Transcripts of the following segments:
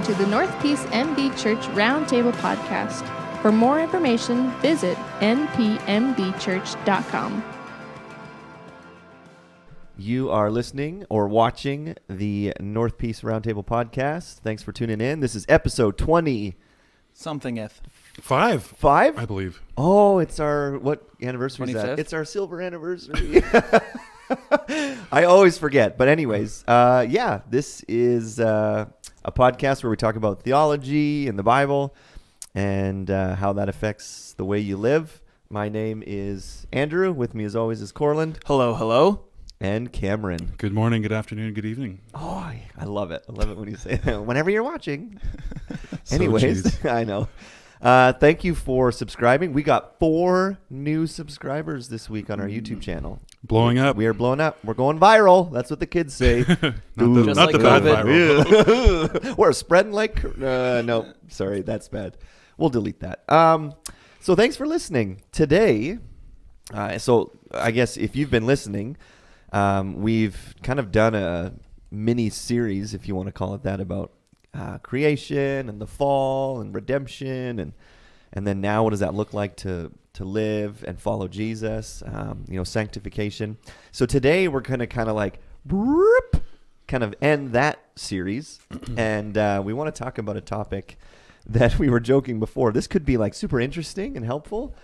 to the North Peace MB Church Roundtable podcast. For more information, visit npmbchurch.com. You are listening or watching the North Peace Roundtable podcast. Thanks for tuning in. This is episode 20. Somethingeth. Five, I believe. Oh, it's our, what anniversary is 25th? that? It's our silver anniversary. I always forget. But anyways, this is a podcast where we talk about theology and the Bible and how that affects the way you live. My name is Andrew. With me as always is Corland. Hello, hello. And Cameron. Good morning, good afternoon, good evening. Oh, I love it. I love it when you say that. Whenever you're watching. So Anyways, cheesy. I know. Thank you for subscribing. We got 4 new subscribers this week on our YouTube channel. Blowing up. We are blowing up. We're going viral. That's what the kids say. Ooh. Just not like the bad COVID. viral. We're spreading like... no, sorry. That's bad. We'll delete that. So thanks for listening. Today, so I guess if you've been listening... we've kind of done a mini series, if you want to call it that, about creation and the fall and redemption, and then now what does that look like to live and follow Jesus? Sanctification. So today we're going to kind of like kind of end that series, and we want to talk about a topic that we were joking before. This could be like super interesting and helpful,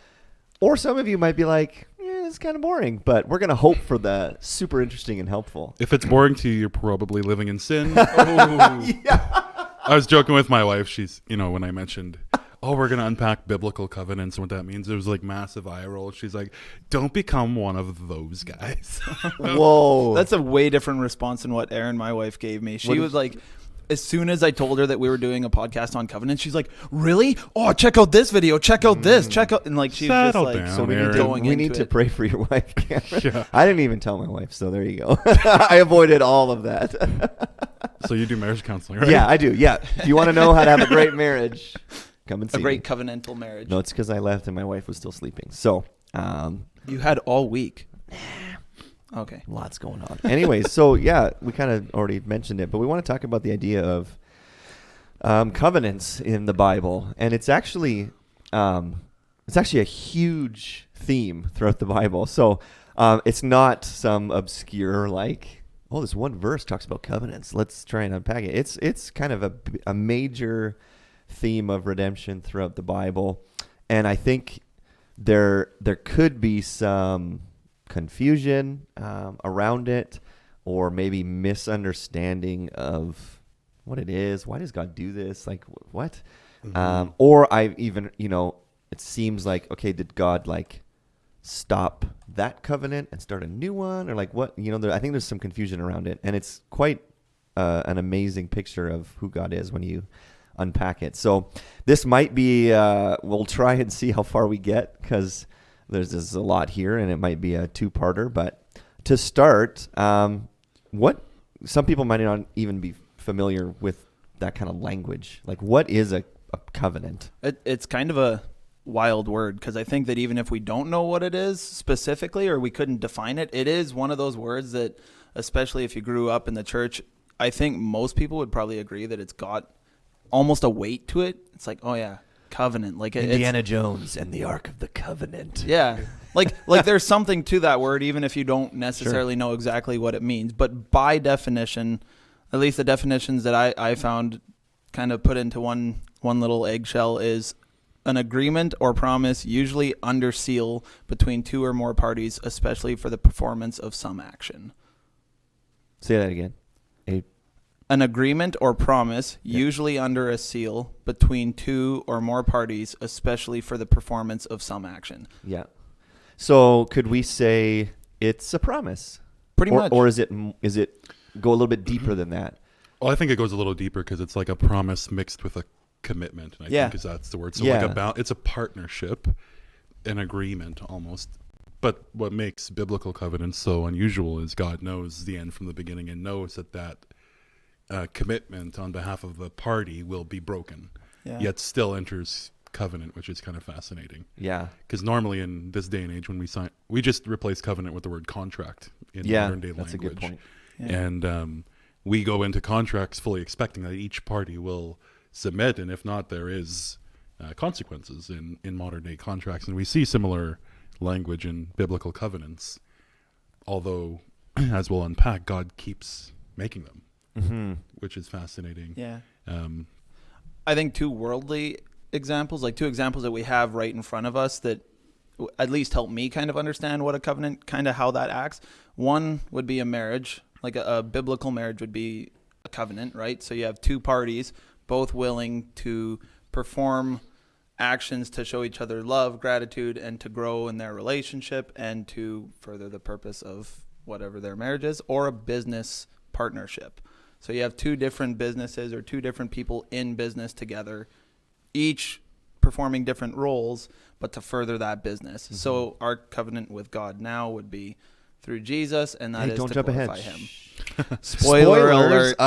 or some of you might be like, it's kind of boring, but we're going to hope for the super interesting and helpful. If it's boring to you, you're probably living in sin. Yeah. I was joking with my wife. She's, when I mentioned, we're going to unpack biblical covenants and what that means. There was like massive eye roll. She's like, don't become one of those guys. Whoa. That's a way different response than what Erin, my wife, gave me. She was like, as soon as I told her that we were doing a podcast on covenant, she's like, really? Oh, check out this video. Check out this. Check out. And like, she's Settle just like, down, So we need to pray for your wife, Cameron. Yeah. I didn't even tell my wife, so there you go. I avoided all of that. So you do marriage counseling, right? Yeah, I do. Yeah. If you want to know how to have a great marriage, come and see a great me. covenantal marriage. No, it's because I left and my wife was still sleeping. So, You had all week. Okay. lots going on. Anyways, so yeah, we kind of already mentioned it, but we want to talk about the idea of covenants in the Bible, and it's actually a huge theme throughout the Bible. So it's not some obscure this one verse talks about covenants. Let's try and unpack it. It's kind of a major theme of redemption throughout the Bible, and I think there could be some confusion around it, or maybe misunderstanding of what it is. Why does God do this? Like, what? Mm-hmm. Or I even, it seems like, okay, did God stop that covenant and start a new one? Or what? I think there's some confusion around it. And it's quite an amazing picture of who God is when you unpack it. So this might be, we'll try and see how far we get, because there's a lot here and it might be a 2-parter. But to start, what some people might not even be familiar with that kind of language. Like, what is a covenant? It's kind of a wild word, because I think that even if we don't know what it is specifically, or we couldn't define it, it is one of those words that, especially if you grew up in the church, I think most people would probably agree that it's got almost a weight to it. It's like, oh yeah, covenant. Like Indiana Jones and the Ark of the Covenant. Yeah. Like there's something to that word, even if you don't necessarily know exactly what it means. But by definition, at least the definitions that I found kind of put into one little eggshell, is an agreement or promise, usually under seal, between 2 or more parties, especially for the performance of some action. Say that again. An agreement or promise, usually under a seal, between 2 or more parties, especially for the performance of some action. Yeah. So could we say it's a promise? Pretty much. Or is it go a little bit deeper than that? Well, I think it goes a little deeper, because it's like a promise mixed with a commitment. And I think that's the word. So it's a partnership, an agreement almost. But what makes biblical covenants so unusual is God knows the end from the beginning, and knows that commitment on behalf of a party will be broken, yet still enters covenant, which is kind of fascinating. Yeah. Because normally in this day and age, when we just replace covenant with the word contract in modern day language. That's a good point. Yeah. And we go into contracts fully expecting that each party will submit, and if not, there is consequences in modern day contracts. And we see similar language in biblical covenants, although, as we'll unpack, God keeps making them, which is fascinating. Yeah. I think two worldly examples, like two examples that we have right in front of us that at least help me kind of understand what a covenant, kind of how that acts. One would be a marriage, like a biblical marriage would be a covenant, right? So you have two parties, both willing to perform actions to show each other love, gratitude, and to grow in their relationship and to further the purpose of whatever their marriage is, or a business partnership. So you have two different businesses or two different people in business together, each performing different roles, but to further that business. So our covenant with God now would be through Jesus, and that is to glorify him. Spoiler alert.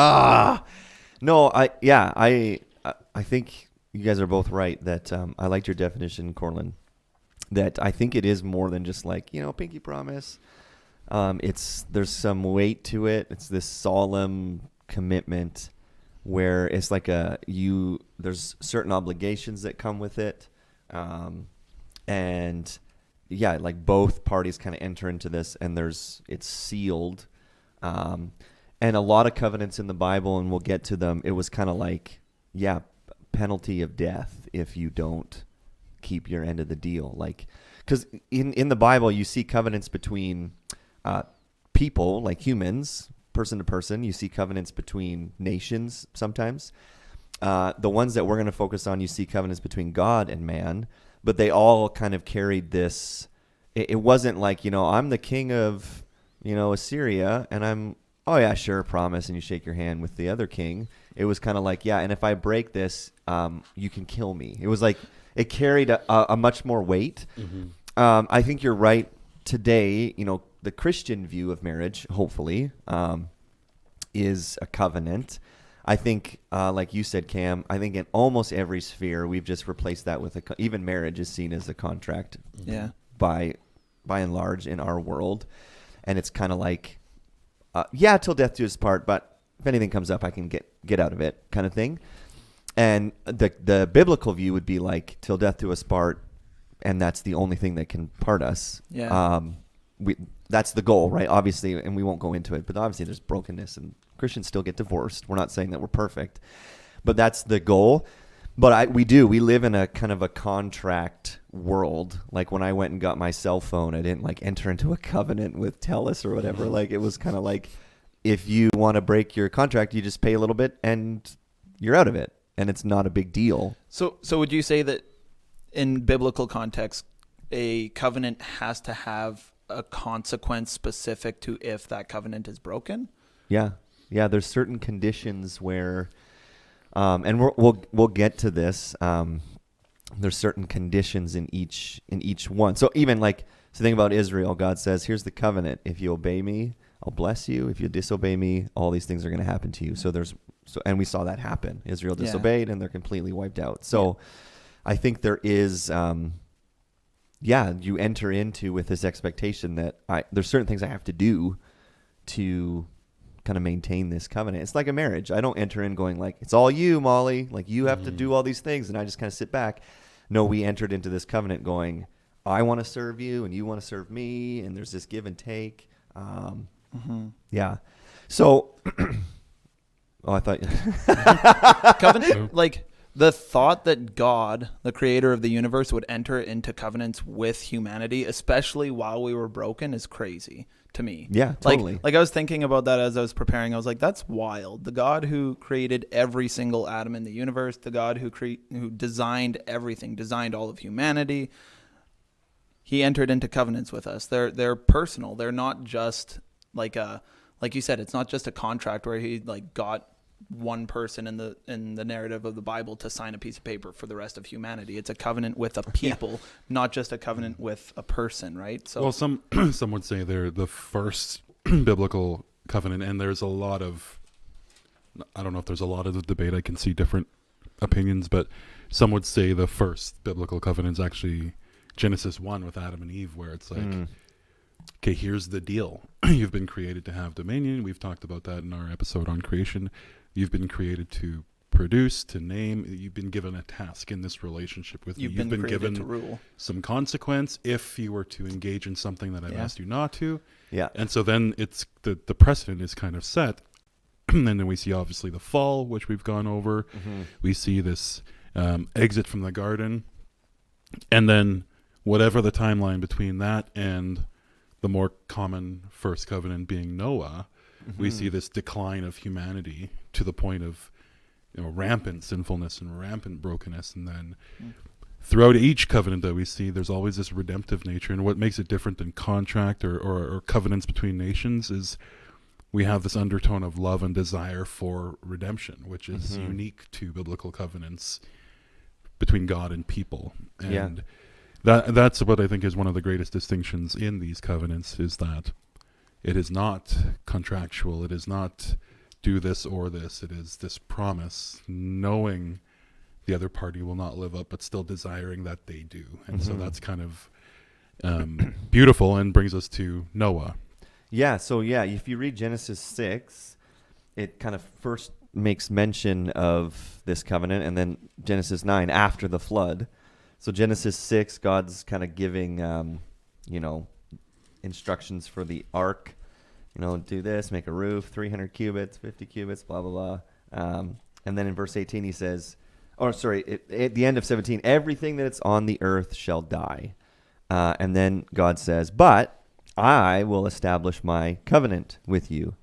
No, I think you guys are both right that I liked your definition, Corlin, that I think it is more than just like, pinky promise. There's some weight to it. It's this solemn commitment where it's like there's certain obligations that come with it. And yeah, like both parties kind of enter into this, and it's sealed. And a lot of covenants in the Bible, and we'll get to them, it was kind of like, penalty of death if you don't keep your end of the deal. Like, because in the Bible, you see covenants between people, like humans, person to person. You see covenants between nations sometimes. The ones that we're going to focus on, you see covenants between God and man, but they all kind of carried this. It wasn't like, I'm the king of, Assyria, and I'm, oh yeah, sure, promise, and you shake your hand with the other king. It was kind of like, and if I break this, you can kill me. It was like, it carried a much more weight. I think you're right. Today, the Christian view of marriage, hopefully, is a covenant. I think, like you said, Cam, I think in almost every sphere, we've just replaced that with even marriage is seen as a contract. Yeah. By and large in our world. And it's kind of like, till death do us part, but if anything comes up, I can get out of it kind of thing. And the biblical view would be like, till death do us part, and that's the only thing that can part us. Yeah. That's the goal, right? Obviously, and we won't go into it, but obviously there's brokenness, and Christians still get divorced. We're not saying that we're perfect, but that's the goal. But we live in a kind of a contract world. Like when I went and got my cell phone, I didn't like enter into a covenant with TELUS or whatever. Like it was kind of like, if you want to break your contract, you just pay a little bit and you're out of it. And it's not a big deal. So would you say that in biblical context, a covenant has to have a consequence specific to if that covenant is broken? Yeah. There's certain conditions where, and we'll get to this. There's certain conditions in each one. So even like, so think about Israel. God says, here's the covenant. If you obey me, I'll bless you. If you disobey me, all these things are going to happen to you. And we saw that happen. Israel disobeyed and they're completely wiped out. So I think there is, you enter into with this expectation that there's certain things I have to do to kind of maintain this covenant. It's like a marriage. I don't enter in going like, it's all you, Molly. Like you have to do all these things. And I just kind of sit back. No, we entered into this covenant going, I want to serve you and you want to serve me. And there's this give and take. Yeah. So, I thought covenant, like the thought that God, the creator of the universe, would enter into covenants with humanity, especially while we were broken, is crazy to me. Yeah, totally. Like I was thinking about that as I was preparing. I was like, that's wild. The God who created every single atom in the universe, the God who designed everything, designed all of humanity, he entered into covenants with us. They're personal. They're not just like you said, it's not just a contract where he like got one person in the narrative of the Bible to sign a piece of paper for the rest of humanity. It's a covenant with a people, not just a covenant with a person, right? So, well, some would say they're the first biblical covenant, and there's a lot of, I don't know if there's a lot of the debate. I can see different opinions, but some would say the first biblical covenant is actually Genesis 1 with Adam and Eve, where it's like, okay, here's the deal. You've been created to have dominion. We've talked about that in our episode on creation. You've been created to produce, to name. You've been given a task in this relationship with me. You've been given to rule. Some consequence if you were to engage in something that I've asked you not to. Yeah. And so then it's the precedent is kind of set. And then we see obviously the fall, which we've gone over. Mm-hmm. We see this exit from the garden. And then whatever the timeline between that and the more common first covenant being Noah, we see this decline of humanity to the point of rampant sinfulness and rampant brokenness. And then throughout each covenant that we see, there's always this redemptive nature. And what makes it different than contract or covenants between nations is we have this undertone of love and desire for redemption, which is unique to biblical covenants between God and people. And that's what I think is one of the greatest distinctions in these covenants, is that it is not contractual. It is not do this or this. It is this promise, knowing the other party will not live up, but still desiring that they do. And so that's kind of beautiful, and brings us to Noah. Yeah. So if you read Genesis 6, it kind of first makes mention of this covenant, and then Genesis 9 after the flood. So Genesis 6, God's kind of giving, instructions for the ark. Do this, make a roof, 300 cubits, 50 cubits, blah, blah, blah. And then in verse 18 he says, at the end of 17, everything that is on the earth shall die. And then God says, but I will establish my covenant with you,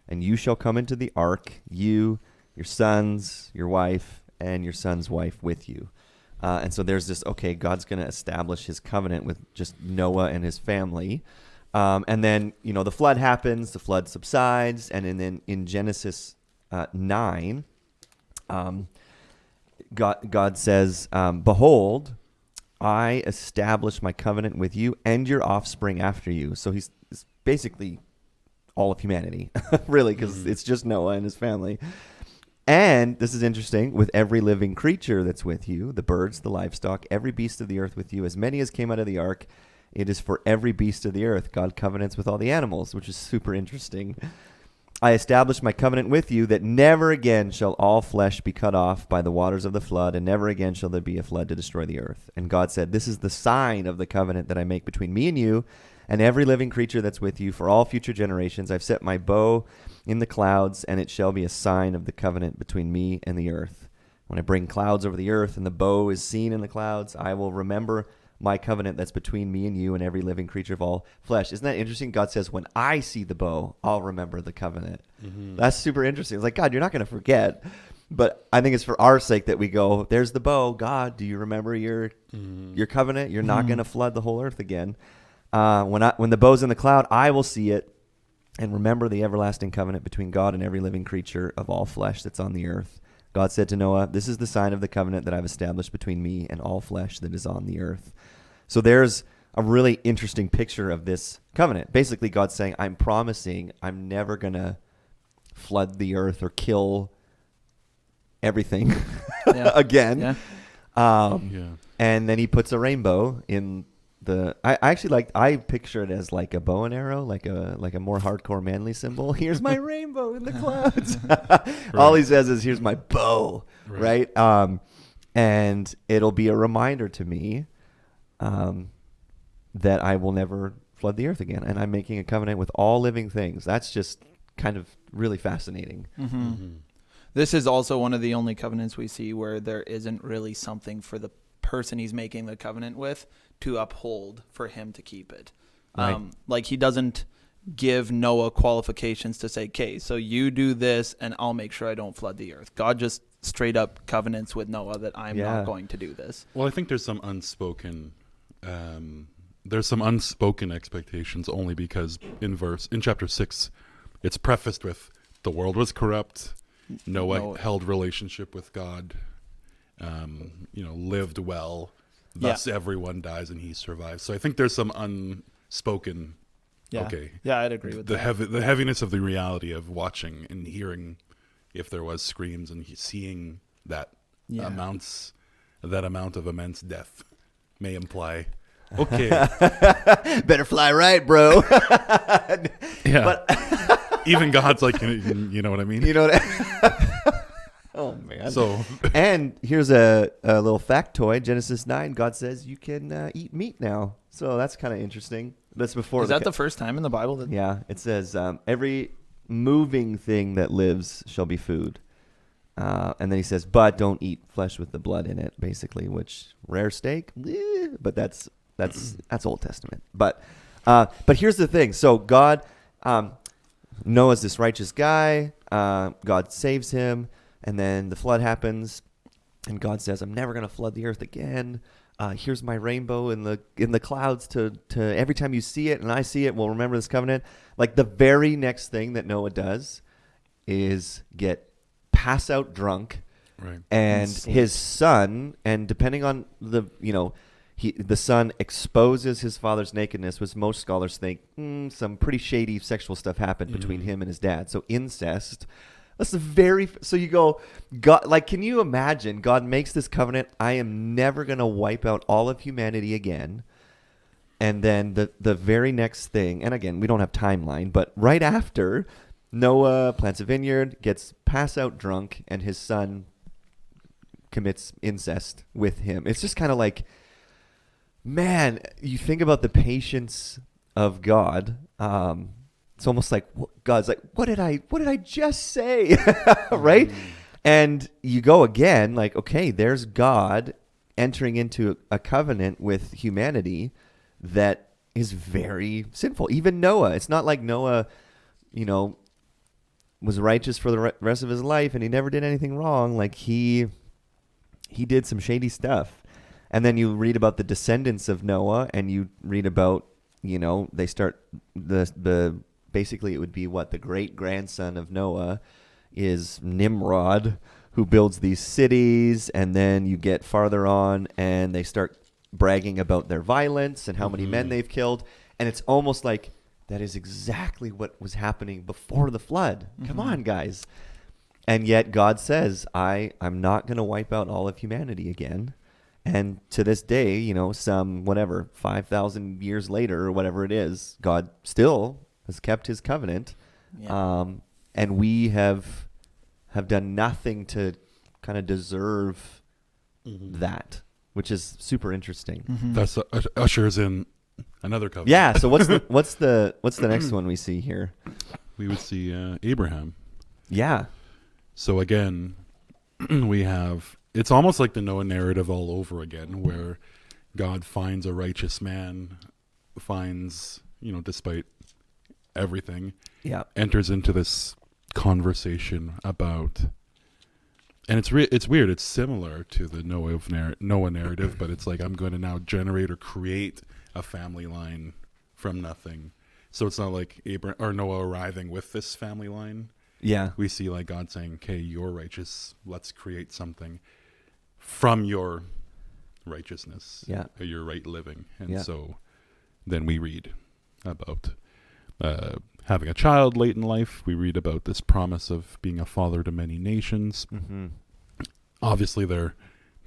and you shall come into the ark, you, your sons, your wife, and your son's wife with you. And so there's this, God's going to establish his covenant with just Noah and his family. And then, the flood happens, the flood subsides. And then in Genesis 9, God says, behold, I establish my covenant with you and your offspring after you. So he's basically all of humanity, really, because it's just Noah and his family. And this is interesting, with every living creature that's with you, the birds, the livestock, every beast of the earth with you, as many as came out of the ark, it is for every beast of the earth. God covenants with all the animals, which is super interesting. I establish my covenant with you that never again shall all flesh be cut off by the waters of the flood, and never again shall there be a flood to destroy the earth. And God said, this is the sign of the covenant that I make between me and you and every living creature that's with you for all future generations. I've set my bow in the clouds, and it shall be a sign of the covenant between me and the earth. When I bring clouds over the earth and the bow is seen in the clouds, I will remember my covenant that's between me and you and every living creature of all flesh. Isn't that interesting? God says, when I see the bow, I'll remember the covenant. That's super interesting. It's like, God, you're not going to forget. But I think it's for our sake that we go, there's the bow. God, do you remember your covenant? You're not going to flood the whole earth again. When the bow's in the cloud, I will see it and remember the everlasting covenant between God and every living creature of all flesh that's on the earth. God said to Noah, this is the sign of the covenant that I've established between me and all flesh that is on the earth. So there's a really interesting picture of this covenant. Basically, God's saying, I'm promising I'm never going to flood the earth or kill everything again. And then he puts a rainbow in I picture it as like a bow and arrow, like a more hardcore manly symbol. Here's my rainbow in the clouds. All he says is, here's my bow, right? And it'll be a reminder to me that I will never flood the earth again. And I'm making a covenant with all living things. That's just kind of really fascinating. This is also one of the only covenants we see where there isn't really something for the person he's making the covenant with to uphold for him to keep it. Right. Like he doesn't give Noah qualifications to say, okay, so you do this and I'll make sure I don't flood the earth. God just straight up covenants with Noah that I'm not going to do this. Well, I think there's some unspoken expectations, only because in chapter 6, it's prefaced with the world was corrupt. Noah held relationship with God, lived well. Thus, everyone dies and he survives. So I think there's some unspoken. Yeah, I'd agree with that. The heaviness of the reality of watching and hearing, if there was screams and seeing that amount of immense death, may imply, okay, better fly right, bro. But even God's like, you know what I mean? You know what? Oh, man. So, and here's a little factoid. Genesis 9, God says you can eat meat now. So that's kind of interesting. That's before. Is that the first time in the Bible? That Yeah, it says every moving thing that lives shall be food. And then he says, but don't eat flesh with the blood in it, basically, which rare steak, but that's Old Testament. But here's the thing. So God, Noah's this righteous guy. God saves him, and then the flood happens, and God says, I'm never going to flood the earth again. Here's my rainbow in the clouds to every time you see it, and I see it, we'll remember this covenant. Like the very next thing that Noah does is pass out drunk, right. and his son, and depending on the son exposes his father's nakedness, which most scholars think some pretty shady sexual stuff happened between him and his dad. So incest. That's so you go, God, like, can you imagine? God makes this covenant. I am never going to wipe out all of humanity again. And then the very next thing, and again, we don't have timeline, but right after, Noah plants a vineyard, gets pass out drunk, and his son commits incest with him. It's just kind of like, man, you think about the patience of God. It's almost like God's like, what did I just say? Right? And you go again, like, okay, there's God entering into a covenant with humanity that is very sinful. Even Noah. It's not like Noah, was righteous for the rest of his life and he never did anything wrong. Like he did some shady stuff. And then you read about the descendants of Noah, and you read about, they start the basically it would be the great grandson of Noah is Nimrod, who builds these cities. And then you get farther on and they start bragging about their violence and how many men they've killed. And it's almost like that is exactly what was happening before the flood. Come on, guys. And yet God says, I'm not going to wipe out all of humanity again. And to this day, some 5,000 years later or whatever it is, God still has kept his covenant. Yeah. And we have done nothing to kind of deserve that, which is super interesting. That's ushers in another covenant. Yeah. So what's the next one we see here? We would see Abraham. Yeah. So again, it's almost like the Noah narrative all over again, where God finds a righteous man, despite everything, enters into this conversation about, and it's weird. It's similar to the Noah narrative, but it's like, I'm going to now generate or create a family line from nothing. So it's not like Abraham or Noah arriving with this family line. Yeah. We see like God saying, okay, you're righteous. Let's create something from your righteousness, your right living. And so then we read about having a child late in life. We read about this promise of being a father to many nations. Obviously, they're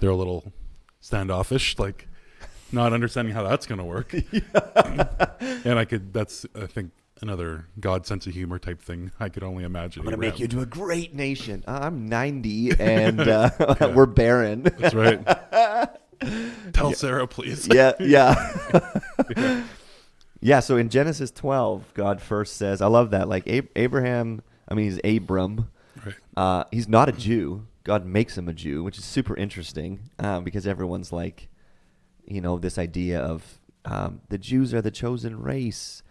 a little standoffish, like not understanding how that's going to work. And that's, I think, another God sense of humor type thing. I could only imagine. I'm going to make you into a great nation. I'm 90 and we're barren. That's right. Tell Sarah, please. Yeah. Yeah. So in Genesis 12, God first says, I love that. Like Abraham, he's Abram. Right. He's not a Jew. God makes him a Jew, which is super interesting because everyone's like, this idea of the Jews are the chosen race.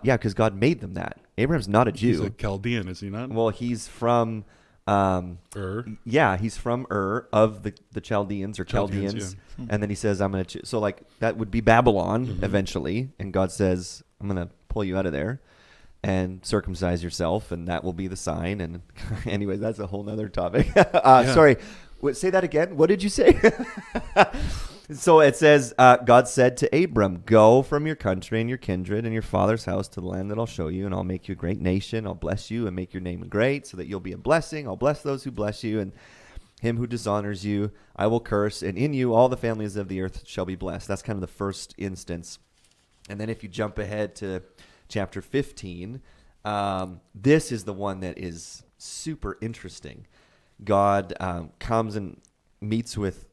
Because God made them that. Abraham's not a Jew. He's a Chaldean, is he not? Well, he's from Ur. Yeah, he's from Ur of the Chaldeans or Chaldeans. Yeah. And then he says, I'm going to so like that would be Babylon eventually, and God says, I'm going to pull you out of there and circumcise yourself, and that will be the sign. And anyway, that's a whole nother topic. Sorry. Say that again. What did you say? So it says, God said to Abram, go from your country and your kindred and your father's house to the land that I'll show you, and I'll make you a great nation. I'll bless you and make your name great so that you'll be a blessing. I'll bless those who bless you, and him who dishonors you I will curse, and in you all the families of the earth shall be blessed. That's kind of the first instance. And then if you jump ahead to chapter 15, this is the one that is super interesting. God comes and meets with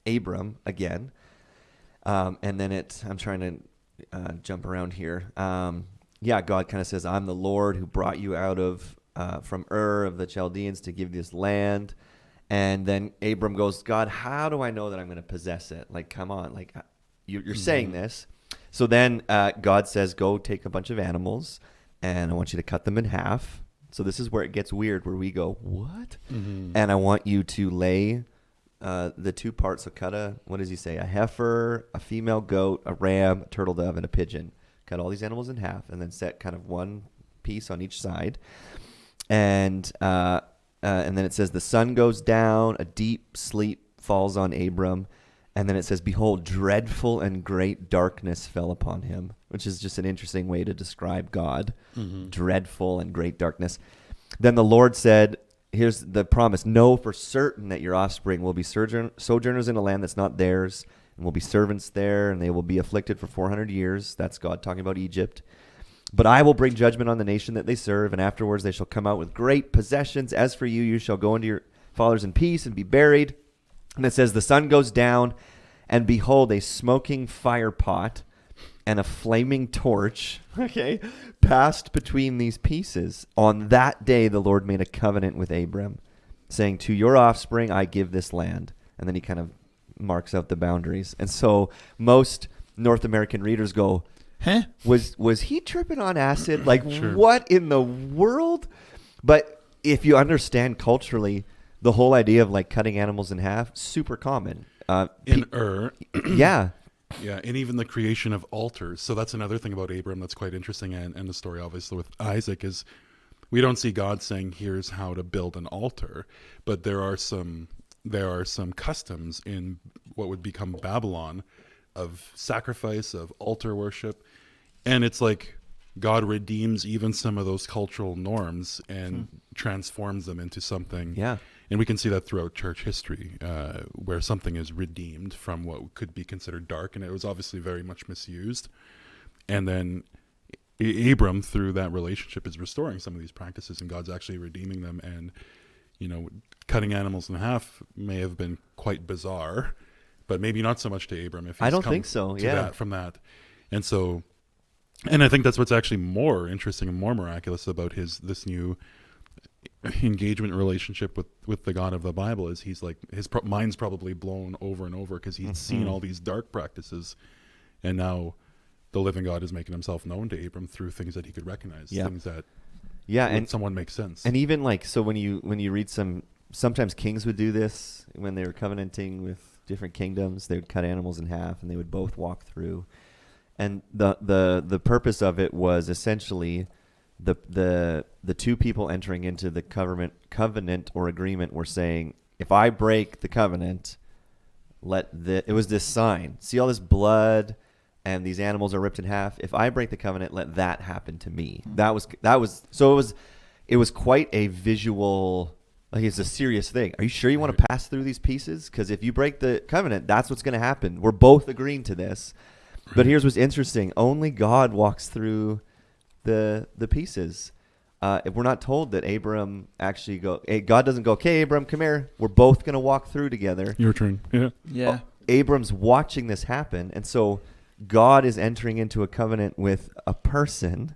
Abram again. And then I'm trying to jump around here. God kind of says, I'm the Lord who brought you out of from Ur of the Chaldeans to give you this land. And then Abram goes, God, how do I know that I'm going to possess it? Like, come on, like you're saying this. So then God says, go take a bunch of animals and I want you to cut them in half. So this is where it gets weird, where we go, what? Mm-hmm. And I want you to lay the two parts. So cut what does he say? A heifer, a female goat, a ram, a turtle dove, and a pigeon. Cut all these animals in half and then set kind of one piece on each side. And then it says the sun goes down, a deep sleep falls on Abram. And then it says, behold, dreadful and great darkness fell upon him, which is just an interesting way to describe God. Mm-hmm. Dreadful and great darkness. Then the Lord said, here's the promise, know for certain that your offspring will be sojourners in a land that's not theirs, and will be servants there, and they will be afflicted for 400 years. That's God talking about Egypt. But I will bring judgment on the nation that they serve, and afterwards they shall come out with great possessions. As for you, you shall go into your fathers in peace and be buried. And it says, the sun goes down, and behold, a smoking fire pot and a flaming torch, passed between these pieces. On that day, the Lord made a covenant with Abram, saying, to your offspring, I give this land. And then he kind of marks out the boundaries. And so most North American readers go, huh? Was he tripping on acid? Like, sure. What in the world? But if you understand culturally, the whole idea of like cutting animals in half, super common. In Ur. Yeah. Yeah, and even the creation of altars. So that's another thing about Abram that's quite interesting, and the story obviously with Isaac is we don't see God saying here's how to build an altar, but there are some customs in what would become Babylon of sacrifice, of altar worship, and it's like God redeems even some of those cultural norms and transforms them into something. Yeah. And we can see that throughout church history, where something is redeemed from what could be considered dark, and it was obviously very much misused. And then Abram, through that relationship, is restoring some of these practices, and God's actually redeeming them. And, cutting animals in half may have been quite bizarre, but maybe not so much to Abram. If he's I don't think so. Yeah. From that, and so, and I think that's what's actually more interesting and more miraculous about this new engagement relationship with the God of the Bible is he's like his mind's probably blown over and over because he's seen all these dark practices, and now the living God is making himself known to Abram through things that he could recognize, things that and someone makes sense. And even like so when you read sometimes kings would do this when they were covenanting with different kingdoms. They would cut animals in half and they would both walk through, and the purpose of it was essentially the two people entering into the covenant or agreement were saying, if I break the covenant, it was this sign. See all this blood and these animals are ripped in half. If I break the covenant, let that happen to me. That was so it was quite a visual, like it's a serious thing. Are you sure you want to pass through these pieces? Because if you break the covenant, that's what's going to happen. We're both agreeing to this. Right. But here's what's interesting. Only God walks through the pieces. If we're not told that Abram actually God doesn't go, okay, Abram, come here. We're both going to walk through together. Your turn. Yeah. Abram's watching this happen. And so God is entering into a covenant with a person.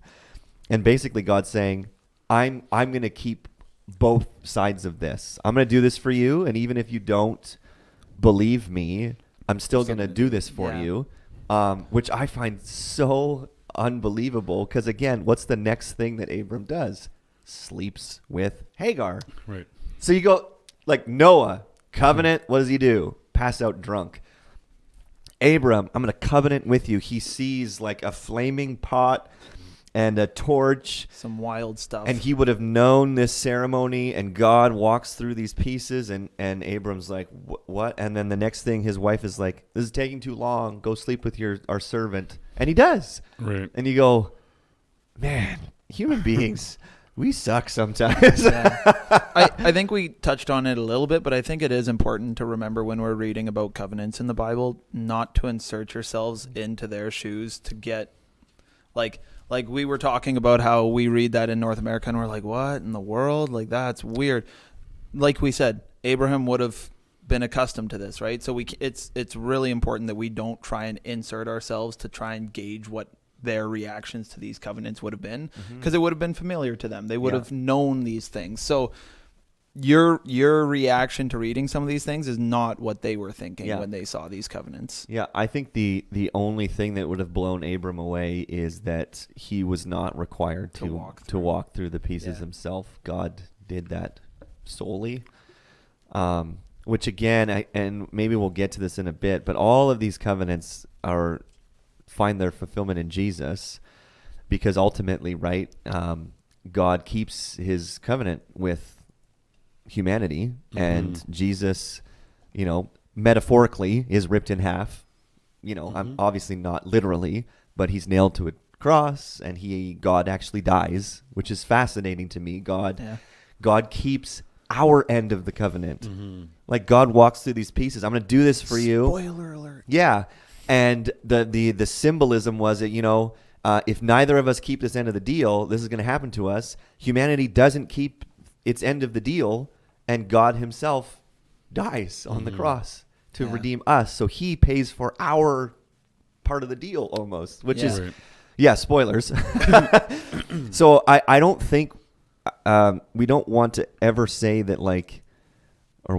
And basically God's saying, I'm going to keep both sides of this. I'm going to do this for you. And even if you don't believe me, I'm still going to do this for you. Which I find so unbelievable, because again, what's the next thing that Abram does? Sleeps with Hagar. Right. So you go like Noah, covenant, what does he do? Pass out drunk. Abram, I'm going to covenant with you. He sees like a flaming pot and a torch. Some wild stuff. And he would have known this ceremony, and God walks through these pieces, and Abram's like, what? And then the next thing, his wife is like, this is taking too long. Go sleep with our servant. And he does. Right. And you go, man, human beings, we suck sometimes. I think we touched on it a little bit, but I think it is important to remember when we're reading about covenants in the Bible, not to insert yourselves into their shoes to get like we were talking about how we read that in North America and we're like, what in the world? Like, that's weird. like we said, Abraham would have been accustomed to this, right? So it's really important that we don't try and insert ourselves to try and gauge what their reactions to these covenants would have been, because it would have been familiar to them. They would have known these things. So your reaction to reading some of these things is not what they were thinking when they saw these covenants. Yeah, I think the only thing that would have blown Abram away is that he was not required to walk through the pieces himself. God did that solely. Which again, and maybe we'll get to this in a bit, but all of these covenants find their fulfillment in Jesus, because ultimately, right, God keeps his covenant with humanity, and Jesus, metaphorically is ripped in half. I'm obviously not literally, but he's nailed to a cross, and God actually dies, which is fascinating to me. God keeps our end of the covenant. Like, God walks through these pieces. I'm going to do this for you. Spoiler alert. Yeah. And the symbolism was that, if neither of us keep this end of the deal, this is going to happen to us. Humanity doesn't keep its end of the deal, and God himself dies on the cross to redeem us. So he pays for our part of the deal almost, which is, spoilers. So I don't think, we don't want to ever say that, like, or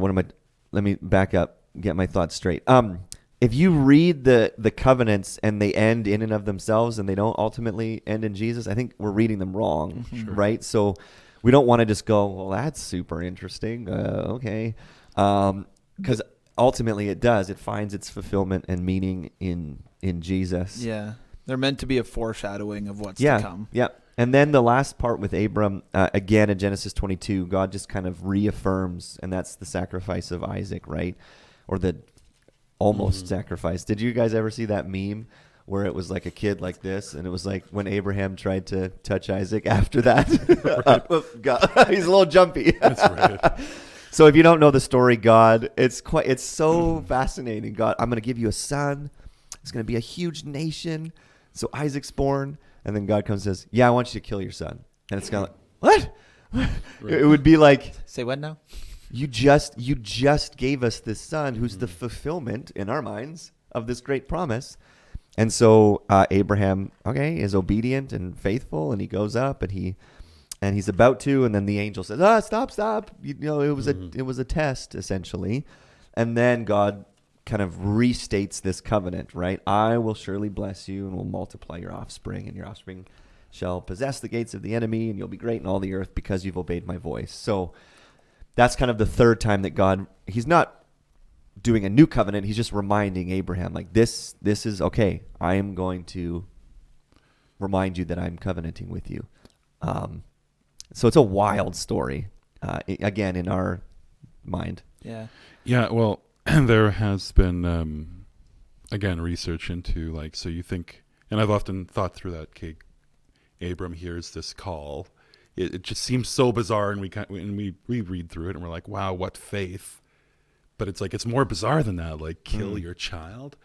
let me back up, get my thoughts straight. If you read the covenants and they end in and of themselves and they don't ultimately end in Jesus, I think we're reading them wrong, right? So we don't want to just go, well, that's super interesting. Okay. Because ultimately it does. It finds its fulfillment and meaning in Jesus. Yeah. They're meant to be a foreshadowing of what's to come. Yeah. And then the last part with Abram, again in Genesis 22, God just kind of reaffirms, and that's the sacrifice of Isaac, right? Or the almost sacrifice. Did you guys ever see that meme where it was like a kid like this, and it was like when Abraham tried to touch Isaac after that? He's a little jumpy. That's right. So if you don't know the story, it's so fascinating. God, I'm going to give you a son. It's going to be a huge nation. So Isaac's born, and then God comes and says, I want you to kill your son. And it's kind of like, what? Right. It would be like, say what now? You just gave us this son who's the fulfillment in our minds of this great promise. And so Abraham, is obedient and faithful, and he goes up and he's about to, and then the angel says, stop. It was a test essentially. And then God kind of restates this covenant, right? I will surely bless you and will multiply your offspring, and your offspring shall possess the gates of the enemy, and you'll be great in all the earth because you've obeyed my voice. So that's kind of the third time that God, he's not doing a new covenant. He's just reminding Abraham, like, this is okay. I am going to remind you that I'm covenanting with you. So it's a wild story, again, in our mind. Yeah. Yeah, well, there has been, again, research into, like, so you think, and I've often thought through that, okay, Abram hears this call. It just seems so bizarre, and we read through it, and we're like, wow, what faith. But it's like, it's more bizarre than that, like, kill your child.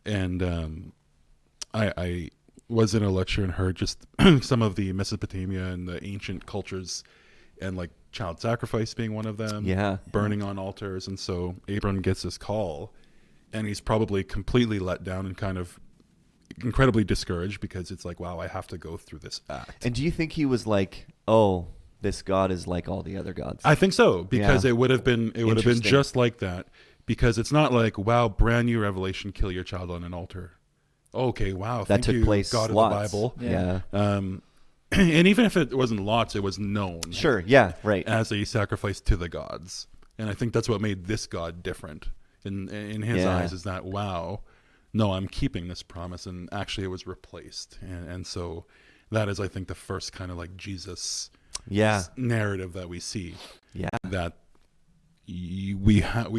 And I was in a lecture and heard just some of the Mesopotamia and the ancient cultures, and like child sacrifice being one of them, burning on altars. And so Abram gets this call, and he's probably completely let down and kind of incredibly discouraged, because it's like, wow, I have to go through this act. And do you think he was like, oh, this God is like all the other gods? I think so, because it would have been just like that, because it's not like, wow, brand new revelation, kill your child on an altar. Okay, wow, that took place, God of lots. the Bible. Yeah. And even if it wasn't lots, it was known. Sure, yeah, right. As a sacrifice to the gods. And I think that's what made this God different in his eyes, is that, wow, no, I'm keeping this promise, and actually it was replaced. And so that is, I think, the first kind of like Jesus narrative that we see. Yeah. That we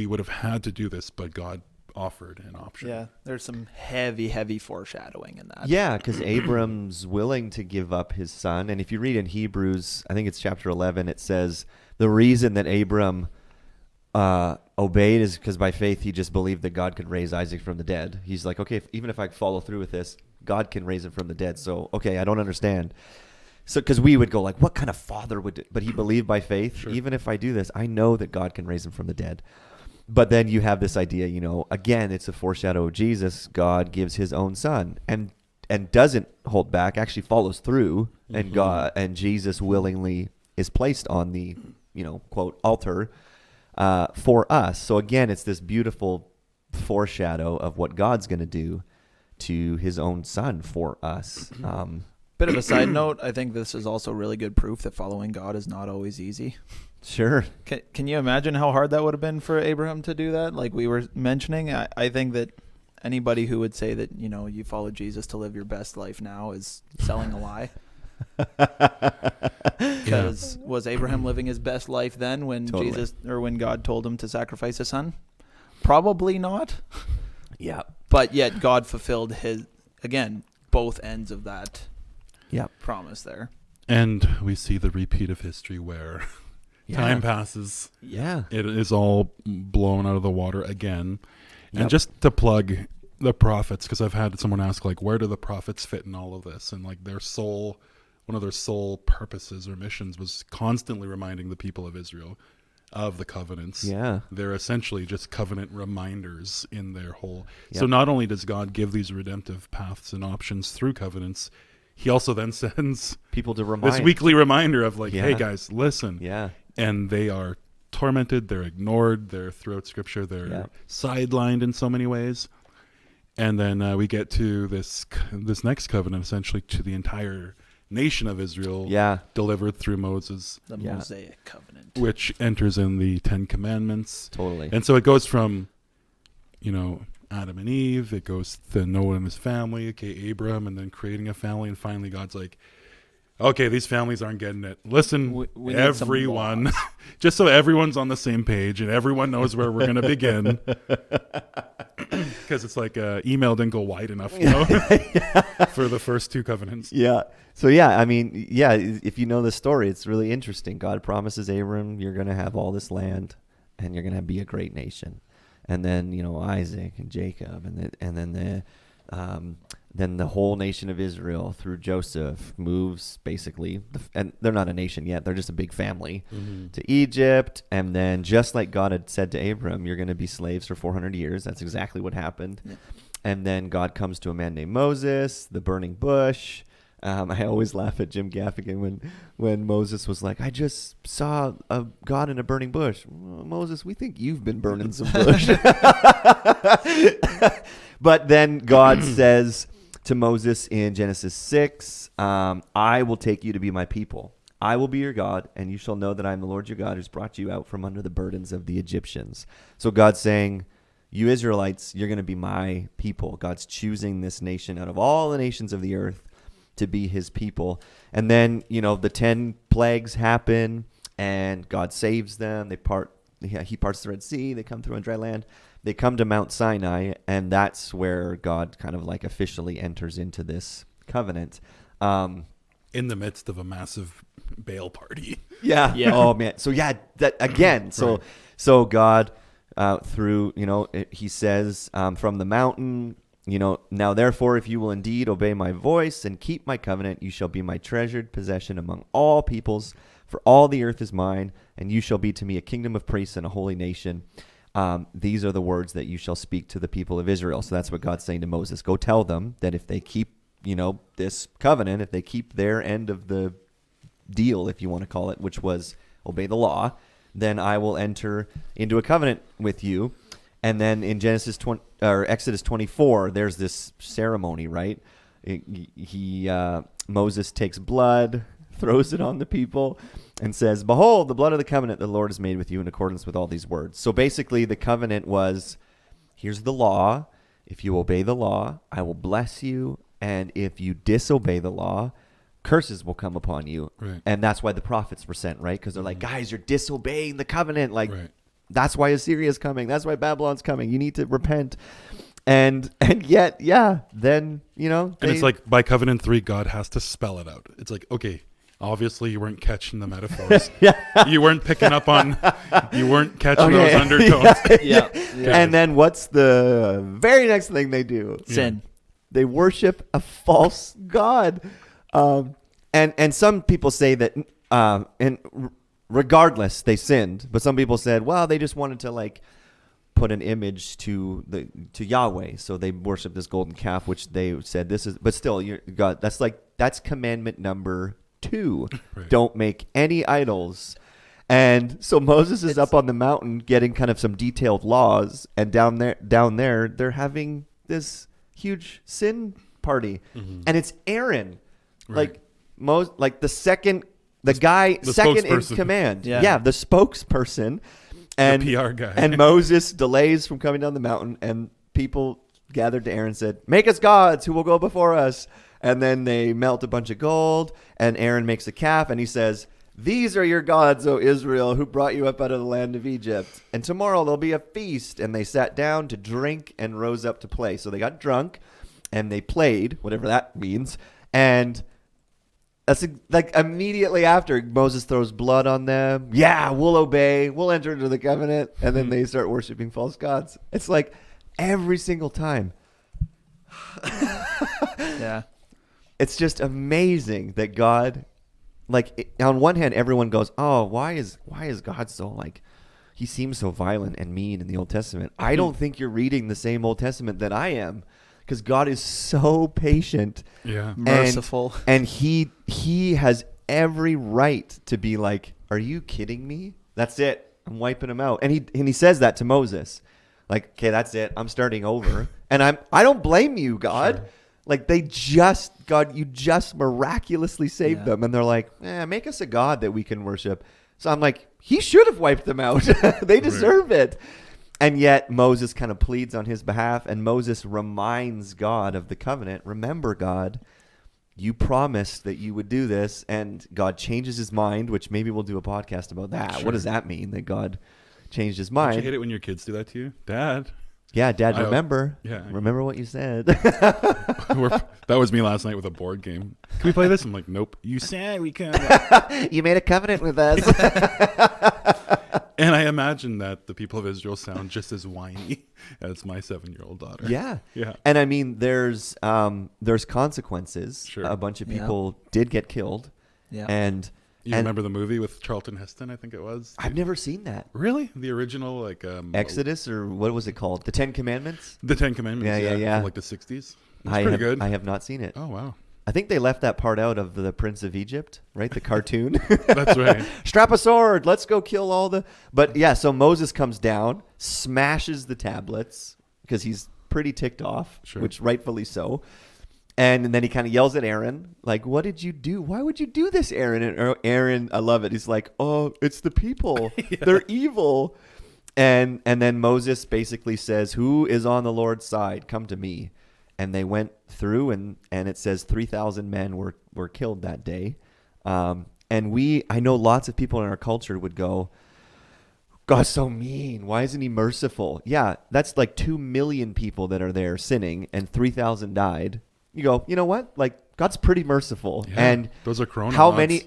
would have had to do this, but God offered an option. Yeah, there's some heavy foreshadowing in that. Yeah, because Abram's willing to give up his son. And if you read in Hebrews, I think it's chapter 11, it says the reason that Abram obeyed is because by faith he just believed that God could raise Isaac from the dead. He's like, okay, even if I follow through with this, God can raise him from the dead. So, okay, I don't understand. So, because we would go like, what kind of father would do? But he believed by faith. Sure. Even if I do this, I know that God can raise him from the dead. But then you have this idea, again, it's a foreshadow of Jesus. God gives his own son and doesn't hold back, actually follows through, and Jesus willingly is placed on the, quote, altar for us. So again, it's this beautiful foreshadow of what God's going to do to his own son for us. Bit of a side note, I think this is also really good proof that following God is not always easy. Sure. Can you imagine how hard that would have been for Abraham to do that? Like we were mentioning, I think that anybody who would say that, you follow Jesus to live your best life now is selling a lie. Because was Abraham living his best life then when when God told him to sacrifice his son? Probably not. Yeah. But yet God fulfilled both ends of that promise there. And we see the repeat of history where time passes. Yeah. It is all blown out of the water again. And just to plug the prophets, because I've had someone ask, like, where do the prophets fit in all of this? And like one of their sole purposes or missions was constantly reminding the people of Israel of the covenants. Yeah. They're essentially just covenant reminders in their whole. Yep. So not only does God give these redemptive paths and options through covenants, he also then sends people to remind. This weekly reminder of like, hey guys, listen. Yeah. And they are tormented, they're ignored, they're throughout scripture, they're sidelined in so many ways. And then we get to this next covenant, essentially to the entire nation of Israel, delivered through Moses. The Mosaic covenant. Which enters in the 10 Commandments. Totally. And so it goes from, Adam and Eve, it goes to Noah and his family, Abraham, and then creating a family, and finally God's like, okay, these families aren't getting it. Listen, we everyone, just so everyone's on the same page and everyone knows where we're going to begin. Because it's like email didn't go wide enough, for the first two covenants. Yeah. So, if you know the story, it's really interesting. God promises Abram, you're going to have all this land and you're going to be a great nation. And then, Isaac and Jacob and then the whole nation of Israel through Joseph moves basically, and they're not a nation yet, they're just a big family, to Egypt. And then just like God had said to Abram, you're going to be slaves for 400 years. That's exactly what happened. Yeah. And then God comes to a man named Moses, the burning bush. I always laugh at Jim Gaffigan when Moses was like, I just saw a God in a burning bush. Well, Moses, we think you've been burning some bush. But then God says to Moses in Genesis 6, I will take you to be my people. I will be your God, and you shall know that I am the Lord your God who's brought you out from under the burdens of the Egyptians. So God's saying, you Israelites, you're going to be my people. God's choosing this nation out of all the nations of the earth to be his people. And then, the 10 plagues happen and God saves them. He parts the Red Sea. They come through on dry land. They come to Mount Sinai, and that's where God kind of like officially enters into this covenant. In the midst of a massive Baal party. Yeah. Oh man. So that again. So, right. So God, through, he says, from the mountain, now therefore, if you will indeed obey my voice and keep my covenant, you shall be my treasured possession among all peoples, for all the earth is mine, and you shall be to me a kingdom of priests and a holy nation. These are the words that you shall speak to the people of Israel. So that's what God's saying to Moses. Go tell them that if they keep, this covenant, if they keep their end of the deal, if you want to call it, which was obey the law, then I will enter into a covenant with you. And then in Exodus 24, there's this ceremony, right? Moses takes blood, throws it on the people, and says, behold, the blood of the covenant the Lord has made with you in accordance with all these words. So basically the covenant was, here's the law. If you obey the law, I will bless you. And if you disobey the law, curses will come upon you. Right. And that's why the prophets were sent, right? Because they're like, guys, you're disobeying the covenant. Like, right. That's why Assyria's coming. That's why Babylon's coming. You need to repent. And yet, then, And it's like by covenant 3, God has to spell it out. It's like, okay, obviously you weren't catching the metaphors. You weren't picking up on, you weren't catching those undertones. Yeah. And then what's the very next thing they do? Sin. They worship a false god. And some people say that, regardless, they sinned. But some people said, well, they just wanted to like put an image to Yahweh, so they worship this golden calf, which they said this is. But still, God, that's commandment number 2. Right. Don't make any idols. And so Moses is up on the mountain getting kind of some detailed laws, and down there they're having this huge sin party, and it's Aaron, right. like the guy second in command, the spokesperson, and the PR guy. And Moses delays from coming down the mountain, and people gathered to Aaron and said, "Make us gods who will go before us." And then they melt a bunch of gold, and Aaron makes a calf, and he says, "These are your gods, O Israel, who brought you up out of the land of Egypt. And tomorrow there'll be a feast." And they sat down to drink and rose up to play. So they got drunk and they played, whatever that means. And that's like immediately after, Moses throws blood on them. Yeah, we'll obey. We'll enter into the covenant. And then they start worshiping false gods. It's like every single time. Yeah. It's just amazing that God... Like, on one hand, everyone goes, "Oh, why is God so, like, he seems so violent and mean in the Old Testament?" I don't think you're reading the same Old Testament that I am, because God is so patient, merciful, and he has every right to be like, "Are you kidding me? That's it. I'm wiping him out." And he says that to Moses, like, "Okay, that's it. I'm starting over." And I don't blame you, God. Sure. Like, you just miraculously saved them. And they're like, make us a God that we can worship. So I'm like, he should have wiped them out. They deserve it. And yet Moses kind of pleads on his behalf. And Moses reminds God of the covenant. Remember, God, you promised that you would do this. And God changes his mind, which maybe we'll do a podcast about that. Sure. What does that mean, that God changed his mind? Don't you hate it when your kids do that to you? Dad. Yeah, Dad, remember. Remember what you said. That was me last night with a board game. Can we play this? I'm like, nope. You said we can. You made a covenant with us. And I imagine that the people of Israel sound just as whiny as my 7-year-old daughter. Yeah. And I mean, there's consequences. Sure. A bunch of people did get killed. Yeah. And you remember the movie with Charlton Heston, I think it was? I've never seen that. Really? The original, like... Exodus, or what was it called? The Ten Commandments? The Ten Commandments, yeah. From like the 60s. It's pretty good. I have not seen it. Oh, wow. I think they left that part out of the Prince of Egypt, right? The cartoon. That's right. Strap a sword. Let's go kill all the... But yeah, so Moses comes down, smashes the tablets, because he's pretty ticked off, which rightfully so. And then he kind of yells at Aaron, like, "What did you do? Why would you do this, Aaron?" And Aaron, I love it. He's like, "Oh, it's the people. They're evil." And then Moses basically says, "Who is on the Lord's side? Come to me." And they went through, and it says 3,000 men were killed that day. And I know lots of people in our culture would go, "God's so mean. Why isn't he merciful?" Yeah, that's like 2 million people that are there sinning, and 3,000 died. You go, you know what? Like, God's pretty merciful. Yeah, and those are Corona how odds. Many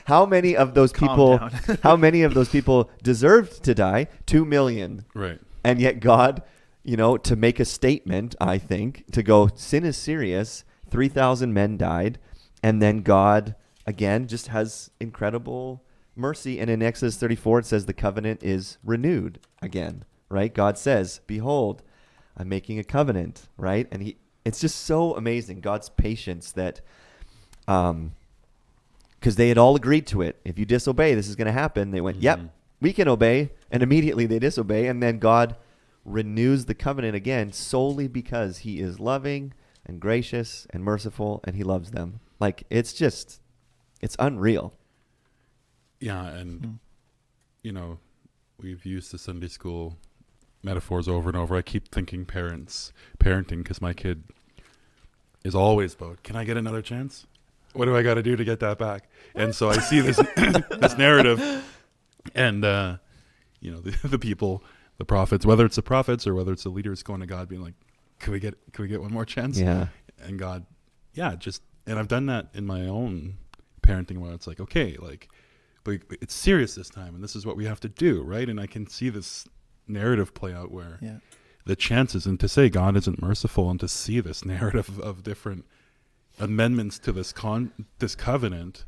how many of those people how many of those people deserved to die? 2 million. Right. And yet God, to make a statement, I think, to go, sin is serious. 3,000 men died. And then God, again, just has incredible mercy. And in Exodus 34, it says the covenant is renewed again, right? God says, "Behold, I'm making a covenant," right? And it's just so amazing, God's patience, that because they had all agreed to it. If you disobey, this is going to happen. They went, "Yep, we can obey." And immediately they disobey. And then God renews the covenant again, solely because he is loving and gracious and merciful, and he loves them. Like, it's unreal. Yeah. And, we've used the Sunday school metaphors over and over. I keep thinking parenting, because my kid is always about, "Can I get another chance? What do I got to do to get that back?" And so I see this this narrative, and the people, the prophets, whether it's the prophets or whether it's the leaders, going to God being like, "Can we get one more chance?" Yeah. And God, and I've done that in my own parenting, where it's like, okay, like, but it's serious this time, and this is what we have to do, right? And I can see this narrative play out where the chances, and to say God isn't merciful, and to see this narrative of different amendments to this covenant.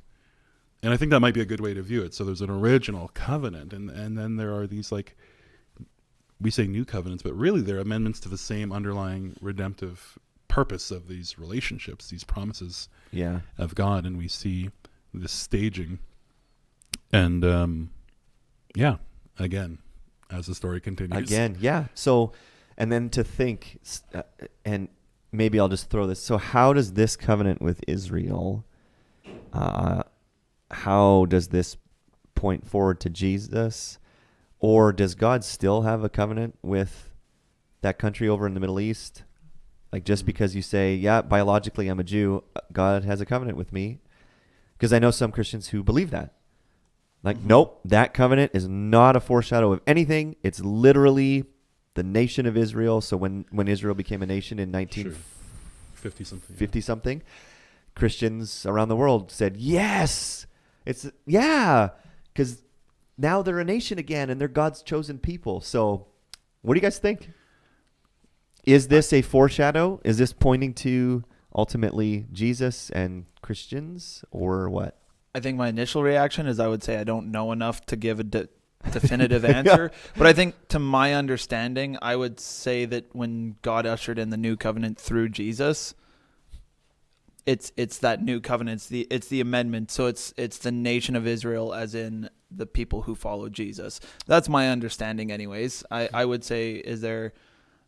And I think that might be a good way to view it. So there's an original covenant, and then there are these, like, we say new covenants, but really they're amendments to the same underlying redemptive purpose of these relationships, these promises of God. And we see this staging. And again, as the story continues. So, and then to think, and maybe I'll just throw this. So how does this covenant with Israel, how does this point forward to Jesus? Or does God still have a covenant with that country over in the Middle East? Like, just because you say, yeah, biologically I'm a Jew, God has a covenant with me. Because I know some Christians who believe that. Like, nope, that covenant is not a foreshadow of anything. It's literally the nation of Israel. So when Israel became a nation in 1950 something, Christians around the world said, yes, because now they're a nation again and they're God's chosen people. So what do you guys think? Is this a foreshadow? Is this pointing to ultimately Jesus and Christians, or what? I think my initial reaction is I would say I don't know enough to give a definitive answer. But I think, to my understanding, I would say that when God ushered in the new covenant through Jesus, it's that new covenant. It's the amendment. So it's the nation of Israel, as in the people who follow Jesus. That's my understanding anyways. I would say, is there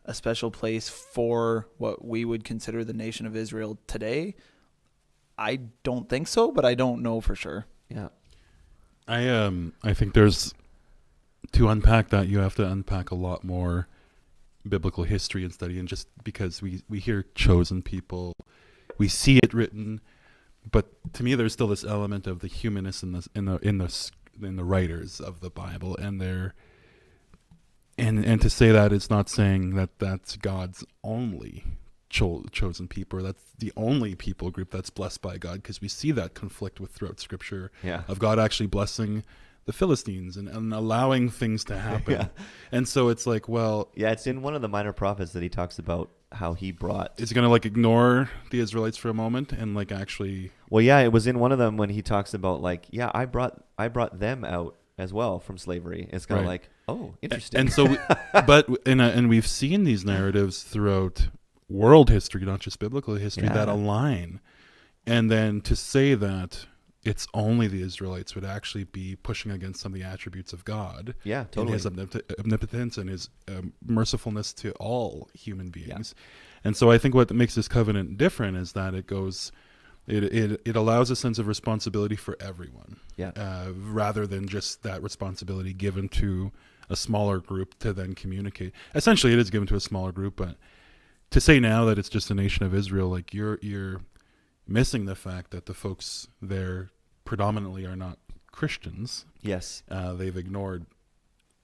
a special place for what we would consider the nation of Israel today? I don't think so, but I don't know for sure. Yeah. I think there's, to unpack that, you have to unpack a lot more biblical history and study, and just because we hear chosen people, we see it written, but to me there's still this element of the humanness in the writers of the Bible, and and to say that, it's not saying that that's God's only chosen people, or that's the only people group that's blessed by God, because we see that conflict throughout Scripture of God actually blessing the Philistines and allowing things to happen. And so it's like, well, it's in one of the minor prophets that he talks about how he brought. Is he going to like ignore the Israelites for a moment and like actually? Well, yeah, it was in one of them when he talks about like, I brought them out as well from slavery. It's kind of like, oh, interesting. And so, and we've seen these narratives throughout world history, not just biblical history, that align. And then to say that it's only the Israelites would actually be pushing against some of the attributes of God. Yeah, totally. And his omnipotence and his mercifulness to all human beings. Yeah. And so I think what makes this covenant different is that it allows a sense of responsibility for everyone. Rather than just that responsibility given to a smaller group to then communicate. Essentially, it is given to a smaller group, but to say now that it's just the nation of Israel, like you're missing the fact that the folks there predominantly are not Christians. Yes. They've ignored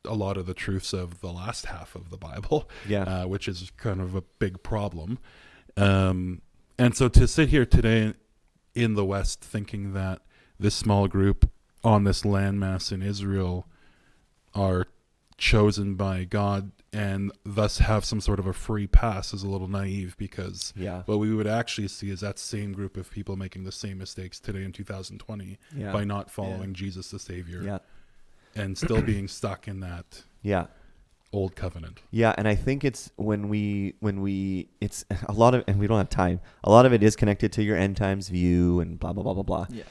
a lot of the truths of the last half of the Bible, which is kind of a big problem. And so to sit here today in the West thinking that this small group on this landmass in Israel are chosen by God and thus have some sort of a free pass is a little naive, because what we would actually see is that same group of people making the same mistakes today in 2020 by not following Jesus the Savior and still being stuck in that old covenant. Yeah, and I think it's when we it's a lot of, and we don't have time, a lot of it is connected to your end times view and blah, blah, blah, blah, blah. Yeah.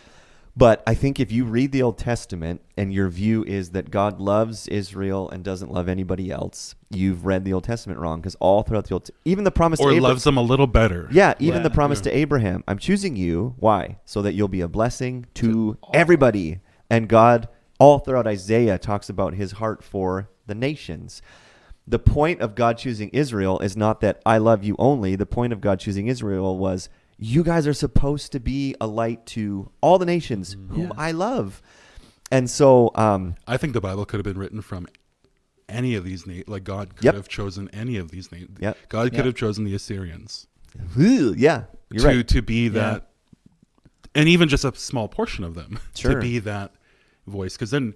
But I think if you read the Old Testament and your view is that God loves Israel and doesn't love anybody else, you've read the Old Testament wrong, because all throughout the Old even the promise to Abraham, loves them a little better. Yeah, even the promise to Abraham, I'm choosing you. Why? So that you'll be a blessing to everybody. And God, all throughout Isaiah, talks about his heart for the nations. The point of God choosing Israel is not that I love you only. The point of God choosing Israel was, you guys are supposed to be a light to all the nations whom I love. And so I think the Bible could have been written from any of these like God could have chosen any of these names. God could have chosen the Assyrians. You're right. To be that, and even just a small portion of them to be that voice. Because then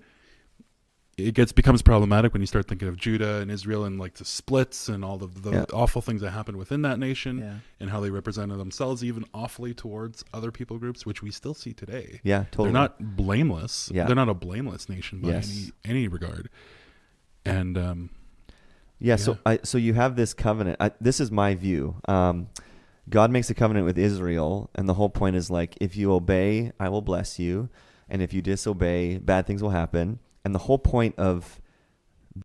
it becomes problematic when you start thinking of Judah and Israel and like the splits and all of the awful things that happened within that nation and how they represented themselves even awfully towards other people groups, which we still see today. Yeah, totally. They're not blameless. Yeah. They're not a blameless nation by any regard. And so you have this covenant. This is my view. God makes a covenant with Israel, and the whole point is like, if you obey, I will bless you, and if you disobey, bad things will happen. And the whole point of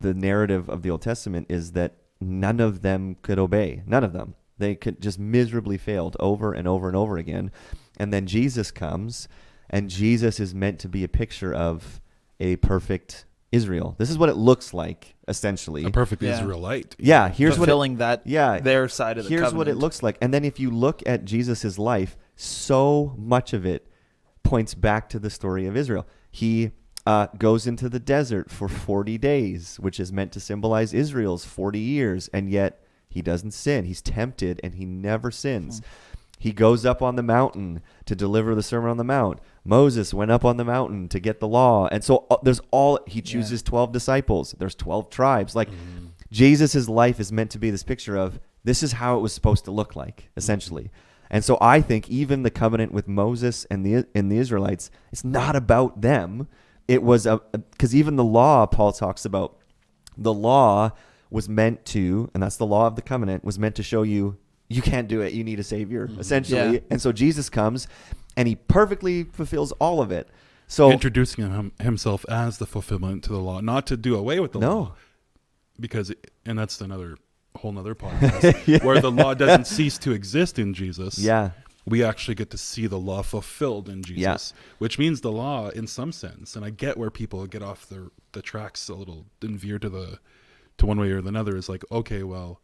the narrative of the Old Testament is that none of them could obey. None of them. They could just miserably failed over and over and over again. And then Jesus comes, and Jesus is meant to be a picture of a perfect Israel. This is what it looks like, essentially. A perfect Israelite. Yeah, here's fulfilling their side of the covenant. Here's what it looks like. And then if you look at Jesus' life, so much of it points back to the story of Israel. He goes into the desert for 40 days, which is meant to symbolize Israel's 40 years, and yet he doesn't sin. He's tempted, and he never sins. He goes up on the mountain to deliver the Sermon on the Mount. Moses went up on the mountain to get the law. And so he chooses 12 disciples. There's 12 tribes. Like Jesus' life is meant to be this picture of this is how it was supposed to look like, essentially. And so I think even the covenant with Moses and the Israelites, it's not about them. It was because even the law, Paul talks about, the law was meant to, and that's the law of the covenant, was meant to show you can't do it. You need a savior, essentially. Yeah. And so Jesus comes, and he perfectly fulfills all of it. So introducing himself as the fulfillment to the law, not to do away with the law. Because, and that's whole nother podcast, where the law doesn't cease to exist in Jesus. Yeah. We actually get to see the law fulfilled in Jesus, which means the law in some sense. And I get where people get off the tracks a little and veer to one way or another, is like, okay, well,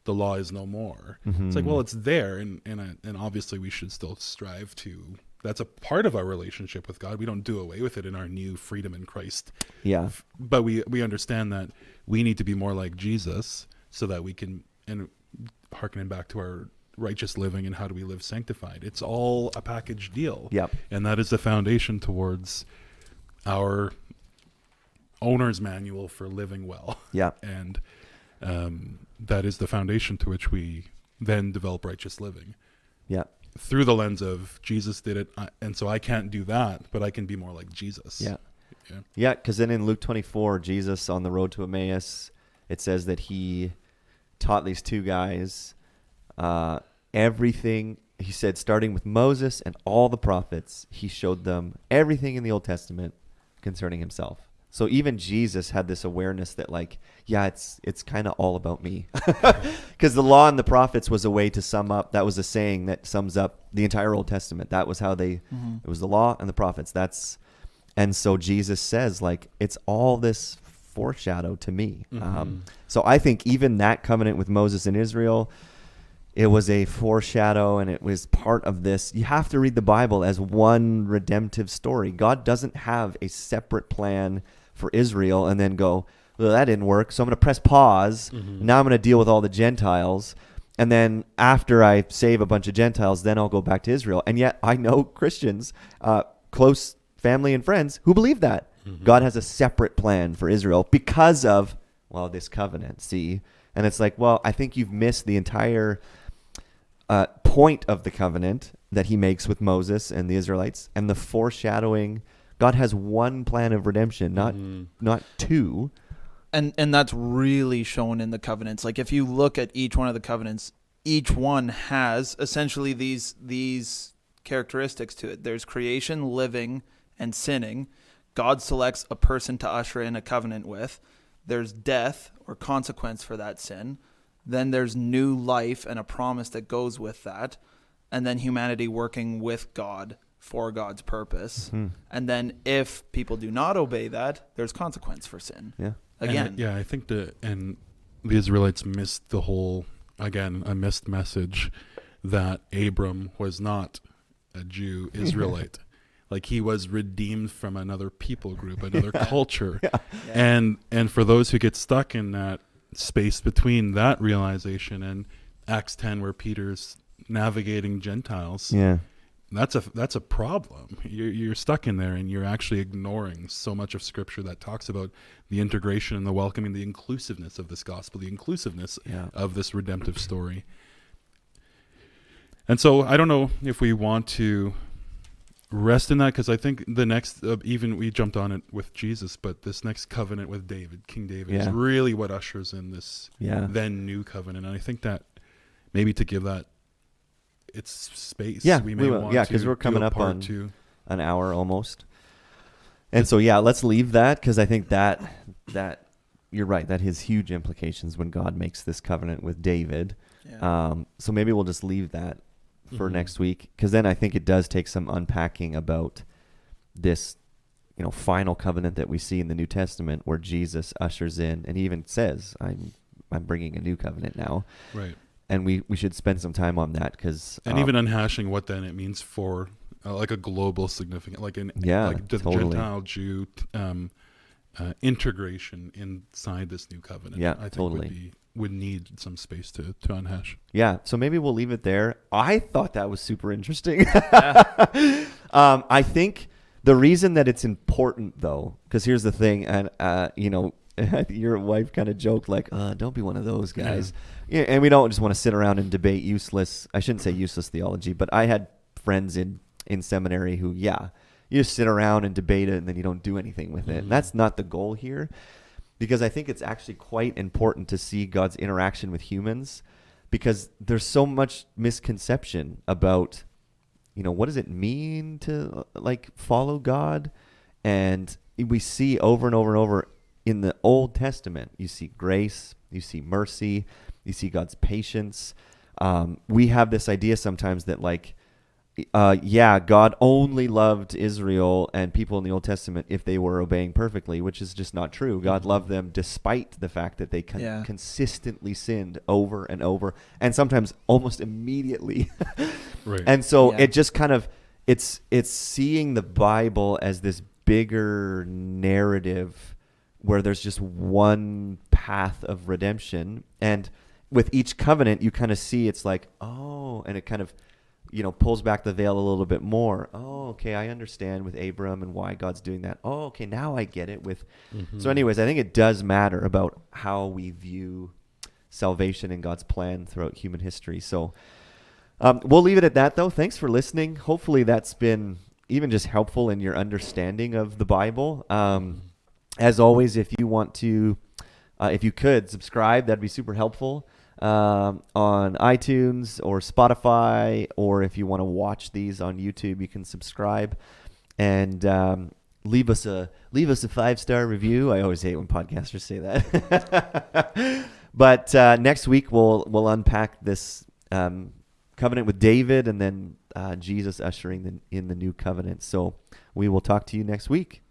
the law is no more. It's like, well, it's there. And obviously we should still strive to, that's a part of our relationship with God. We don't do away with it in our new freedom in Christ. Yeah. But we understand that we need to be more like Jesus so that we can, and hearkening back to our righteous living and how do we live sanctified. It's all a package deal. Yep. And that is the foundation towards our owner's manual for living well. Yeah. And that is the foundation to which we then develop righteous living. Yeah. Through the lens of Jesus did it, and so I can't do that, but I can be more like Jesus. Yeah. Yeah, because then in Luke 24, Jesus on the road to Emmaus, it says that he taught these two guys everything. He said, starting with Moses and all the prophets, he showed them everything in the Old Testament concerning himself. So even Jesus had this awareness that, like, yeah, it's kind of all about me. Because the law and the prophets was a way to sum up. That was a saying that sums up the entire Old Testament. That was how it was the law and the prophets. And so Jesus says, like, it's all this foreshadow to me. So I think even that covenant with Moses and Israel, it was a foreshadow, and it was part of this. You have to read the Bible as one redemptive story. God doesn't have a separate plan for Israel and then go, well, that didn't work, so I'm going to press pause. Now I'm going to deal with all the Gentiles. And then after I save a bunch of Gentiles, then I'll go back to Israel. And yet I know Christians, close family and friends, who believe that. God has a separate plan for Israel because of, well, this covenant, see? And it's like, well, I think you've missed the entire point of the covenant that he makes with Moses and the Israelites, and the foreshadowing. God has one plan of redemption, not two. And that's really shown in the covenants. Like, if you look at each one of the covenants, each one has essentially these characteristics to it. There's creation, living, and sinning. God selects a person to usher in a covenant with. There's death or consequence for that sin. Then there's new life and a promise that goes with that. And then humanity working with God for God's purpose. And then if people do not obey that, there's consequence for sin. Yeah. Again. I think the Israelites missed the whole, again, a missed message that Abram was not a Jew Israelite. Like, he was redeemed from another people group, another culture. And for those who get stuck in that space between that realization and Acts 10, where Peter's navigating Gentiles, that's a problem. You're stuck in there, and you're actually ignoring so much of Scripture that talks about the integration and the welcoming, the inclusiveness of this gospel, the inclusiveness of this redemptive story. And so I don't know if we want to rest in that, because I think the next, even we jumped on it with Jesus, but this next covenant with David, King David, is really what ushers in this then new covenant. And I think that maybe to give that its space, we may want to, because we're coming up on two. An hour almost. And so, let's leave that, because I think that you're right, that has huge implications when God makes this covenant with David. So maybe we'll just leave that for next week, because then I think it does take some unpacking about this, final covenant that we see in the New Testament, where Jesus ushers in, and he even says, "I'm bringing a new covenant now." Right. And we should spend some time on that, because even unhashing what then it means for like a global significant, like the Gentile Jew integration inside this new covenant. I think would need some space to unhash. Yeah, so maybe we'll leave it there. I thought that was super interesting. I think the reason that it's important, though, because here's the thing, and your wife kind of joked like, don't be one of those guys. Yeah, and we don't just want to sit around and debate I shouldn't say useless theology, but I had friends in seminary who, you just sit around and debate it and then you don't do anything with it. And that's not the goal here, because I think it's actually quite important to see God's interaction with humans, because there's so much misconception about, what does it mean to follow God? And we see over and over and over in the Old Testament, you see grace, you see mercy, you see God's patience. We have this idea sometimes that God only loved Israel and people in the Old Testament if they were obeying perfectly, which is just not true. God loved them despite the fact that they consistently sinned over and over, and sometimes almost immediately. Right. And so it just kind of, it's seeing the Bible as this bigger narrative where there's just one path of redemption. And with each covenant, you kind of see it's like, and it kind of, pulls back the veil a little bit more. Oh, okay, I understand with Abram and why God's doing that. Oh, okay, now I get it with. So anyways, I think it does matter about how we view salvation and God's plan throughout human history. So we'll leave it at that, though. Thanks for listening. Hopefully that's been even just helpful in your understanding of the Bible. As always, if you want to, if you could subscribe, that'd be super helpful. On iTunes or Spotify, or if you want to watch these on YouTube, you can subscribe and leave us a 5-star review. I always hate when podcasters say that. But next week we'll unpack this covenant with David, and then Jesus ushering in the new covenant. So we will talk to you next week.